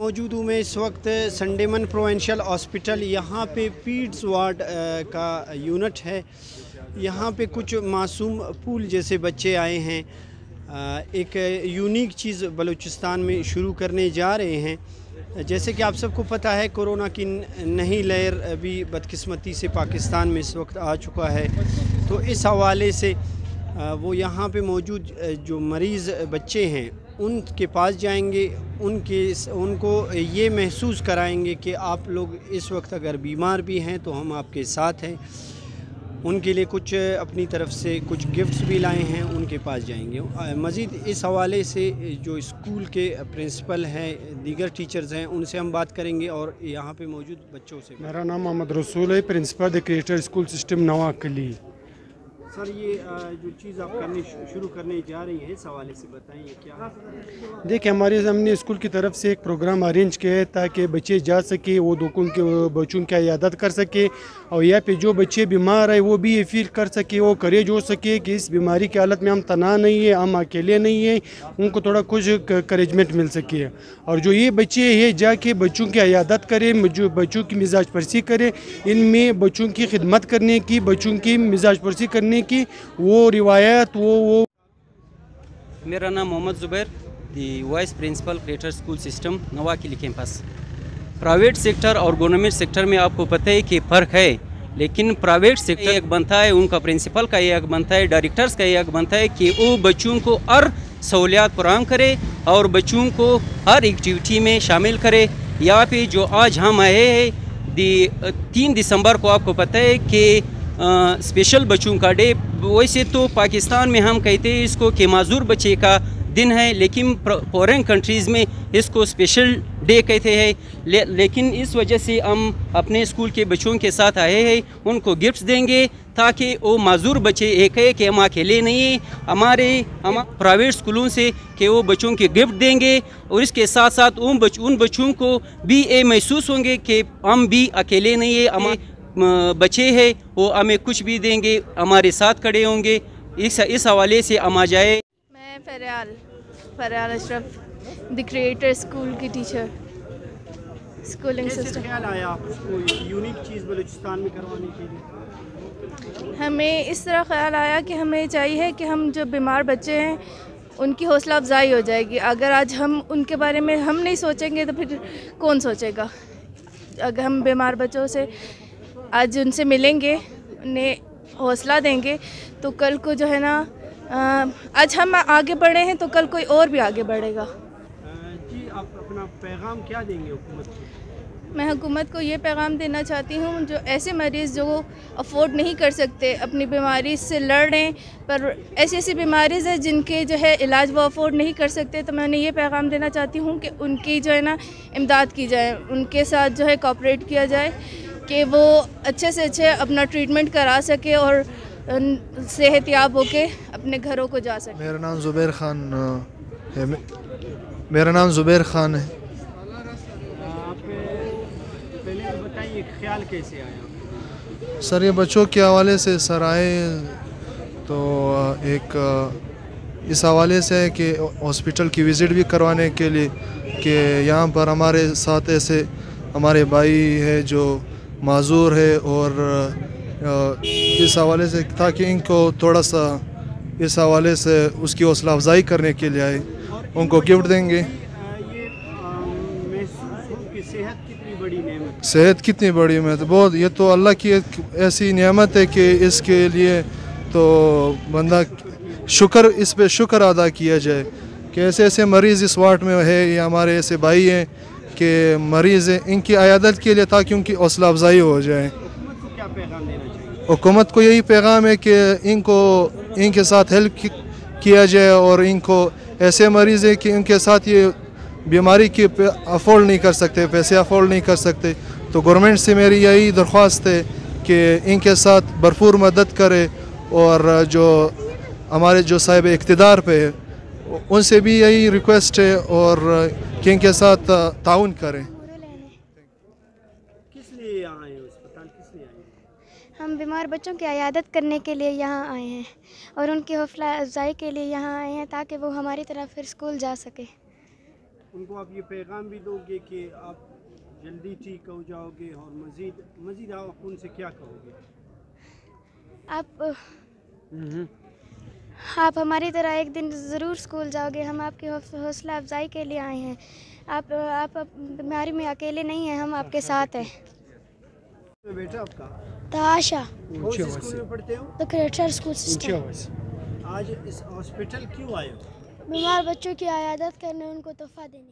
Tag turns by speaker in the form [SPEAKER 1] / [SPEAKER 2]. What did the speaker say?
[SPEAKER 1] موجود ہوں میں اس وقت سنڈیمن پروونشل ہاسپٹل. یہاں پہ پیڈز وارڈ کا یونٹ ہے. یہاں پہ کچھ معصوم پھول جیسے بچے آئے ہیں. ایک یونیک چیز بلوچستان میں شروع کرنے جا رہے ہیں. جیسے کہ آپ سب کو پتہ ہے کورونا کی نئی لہر بھی بدقسمتی سے پاکستان میں اس وقت آ چکا ہے. تو اس حوالے سے وہ یہاں پہ موجود جو مریض بچے ہیں ان کے پاس جائیں گے. ان کو یہ محسوس کرائیں گے کہ آپ لوگ اس وقت اگر بیمار بھی ہیں تو ہم آپ کے ساتھ ہیں. ان کے لیے کچھ اپنی طرف سے کچھ گفٹس بھی لائے ہیں, ان کے پاس جائیں گے. مزید اس حوالے سے جو اسکول کے پرنسپل ہیں, دیگر ٹیچرز ہیں, ان سے ہم بات کریں گے اور یہاں پہ موجود بچوں سے.
[SPEAKER 2] میرا نام محمد رسول ہے, principal creator school system Nawan کلی.
[SPEAKER 1] سر یہ جو چیز آپ شروع کرنے جا رہی ہیں اس حوالے سے بتائیں یہ کیا ہے؟
[SPEAKER 2] دیکھیں ہم نے اسکول کی طرف سے ایک پروگرام ارینج کیا ہے تاکہ بچے جا سکے, وہ بچوں کی عیادت کر سکے, اور یہاں پہ جو بچے بیمار ہیں وہ بھی یہ فیل کر سکے, وہ کریج ہو سکے کہ اس بیماری کی حالت میں ہم تنہا نہیں ہیں, ہم اکیلے نہیں ہیں, ان کو تھوڑا کچھ کریجمنٹ مل سکے. اور جو یہ بچے ہیں جا کے بچوں کی عیادت کریں, جو بچوں کی مزاج پرسی کریں, ان میں بچوں کی خدمت کرنے کی, بچوں کی مزاج پرسی کرنے کی وہ روایت وہ.
[SPEAKER 3] میرا نام Muhammad Zubair, the vice principal creator school system Nawan Kili campus. Private sector اور گورنمنٹ سیکٹر میں آپ کو پتہ ہے کہ فرق ہے, لیکن پرائیویٹ سیکٹر ایک بنتا ہے, ان کا پرنسپل کا ایک بنتا ہے, ڈائریکٹرز کا ایک بنتا ہے کہ وہ بچوں کو ہر سہولیات فراہم کرے اور بچوں کو ہر ایکٹیویٹی میں شامل کرے. یہاں پہ جو آج ہم آئے ہیں 3 دسمبر کو, آپ کو پتہ ہے کہ اسپیشل بچوں کا ڈے. ویسے تو پاکستان میں ہم کہتے ہیں اس کو کہ معذور بچے کا دن ہے, لیکن فورن کنٹریز میں اس کو اسپیشل ڈے کہتے ہیں. لیکن اس وجہ سے ہم اپنے اسکول کے بچوں کے ساتھ آئے ہیں, ان کو گفٹس دیں گے تاکہ وہ معذور بچے ایک ہے کہ ہم اکیلے نہیں ہیں. ہم پرائیویٹ اسکولوں سے کہ وہ بچوں کے گفٹ دیں گے, اور اس کے ساتھ ساتھ ان بچوں کو بھی یہ محسوس ہوں گے کہ ہم بھی اکیلے نہیں ہیں, ہمارے بچے ہیں وہ ہمیں کچھ بھی دیں گے, ہمارے ساتھ کھڑے ہوں گے. اس حوالے سے ہم آ جائے.
[SPEAKER 4] میں فریال اشرف, دی کریٹر اسکول کی ٹیچر, اسکولنگ سسٹم.
[SPEAKER 1] خیال آیا آپ کو یونیک چیز بلوچستان میں کروانے کے لیے؟
[SPEAKER 4] ہمیں اس طرح خیال آیا کہ ہمیں چاہیے کہ ہم جو بیمار بچے ہیں ان کی حوصلہ افزائی ہو جائے گی. اگر آج ہم ان کے بارے میں ہم نہیں سوچیں گے تو پھر کون سوچے گا. اگر ہم بیمار بچوں سے آج ان سے ملیں گے, انہیں حوصلہ دیں گے, تو کل کو جو ہے نا, آج ہم آگے بڑھے ہیں تو کل کوئی اور بھی آگے بڑھے گا.
[SPEAKER 1] جی آپ اپنا پیغام کیا دیں گے حکومت کو؟
[SPEAKER 4] میں حکومت کو یہ پیغام دینا چاہتی ہوں, جو ایسے مریض جو افورڈ نہیں کر سکتے اپنی بیماری سے لڑ رہے ہیں, پر ایسی بیماریز ہیں جن کے جو ہے علاج وہ افورڈ نہیں کر سکتے, تو میں انہیں یہ پیغام دینا چاہتی ہوں کہ ان کی جو ہے نا امداد کی جائے, ان کے ساتھ جو ہے کوآپریٹ کیا جائے کہ وہ اچھے سے اچھے اپنا ٹریٹمنٹ کرا سکے اور صحت یاب ہو کے اپنے گھروں کو جا سکے.
[SPEAKER 5] میرا نام زبیر خان ہے.
[SPEAKER 1] آپ پہلے بتائیے خیال کیسے آیا؟
[SPEAKER 5] سر یہ بچوں کے حوالے سے سر آئے تو ایک اس حوالے سے ہے کہ ہاسپٹل کی وزٹ بھی کروانے کے لیے کہ یہاں پر ہمارے ساتھ ایسے ہمارے بھائی ہے جو معذور ہے, اور اس حوالے سے تاکہ ان کو تھوڑا سا اس حوالے سے اس کی حوصلہ افزائی کرنے کے لیے آئے, ان کو گفٹ دیں گے.
[SPEAKER 1] صحت کتنی بڑی نعمت,
[SPEAKER 5] صحت کتنی بڑی نعمت, بہت. یہ تو اللہ کی ایک ایسی نعمت ہے کہ اس کے لیے تو بندہ اس پہ شکر ادا کیا جائے کہ ایسے مریض اس وارڈ میں ہے, یا ہمارے ایسے بھائی ہیں کہ مریض ہیں, ان کی عیادت کے لیے تاکہ ان کی حوصلہ افزائی ہو جائے.
[SPEAKER 1] حکومت کو کیا پیغام دینا چاہیے؟
[SPEAKER 5] حکومت کو یہی پیغام ہے کہ ان کے ساتھ ہیلپ کیا جائے, اور ان کو ایسے مریض ہیں کہ ان کے ساتھ یہ بیماری کی افورڈ نہیں کر سکتے, پیسے افورڈ نہیں کر سکتے, تو گورنمنٹ سے میری یہی درخواست ہے کہ ان کے ساتھ بھرپور مدد کرے, اور جو ہمارے جو صاحب اقتدار پہ ہے ان سے بھی یہی ریکویسٹ ہے, اور کہ ان کے ساتھ تعاون کریں.
[SPEAKER 1] کس لیے یہاں آئے ہو اسپتال, کس لیے آئے ہیں؟
[SPEAKER 6] ہم بیمار بچوں کی عیادت کرنے کے لیے یہاں آئے ہیں, اور ان کی حوصلہ افزائی کے لیے یہاں آئے ہیں تاکہ وہ ہماری طرح پھر اسکول جا سکے.
[SPEAKER 1] ان کو آپ یہ پیغام بھی دو گے کہ آپ جلدی ٹھیک ہو جاؤ گے اور مزید آپ ان سے کیا کہو گے؟
[SPEAKER 6] آپ ہماری طرح ایک دن ضرور اسکول جاؤ گے. ہم آپ کی حوصلہ افزائی کے لیے آئے ہیں. آپ بیماری میں اکیلے نہیں ہیں, ہم آپ کے ساتھ ہیں.
[SPEAKER 1] بیٹا آپ کا
[SPEAKER 6] تاشا
[SPEAKER 1] کون سے اسکول میں پڑھتے ہو؟
[SPEAKER 6] تو کریٹر اسکول سسٹم.
[SPEAKER 1] آج اس ہاسپٹل کیوں آئے ہو؟
[SPEAKER 6] بیمار بچوں کی عیادت کرنے, ان کو تحفہ دینے.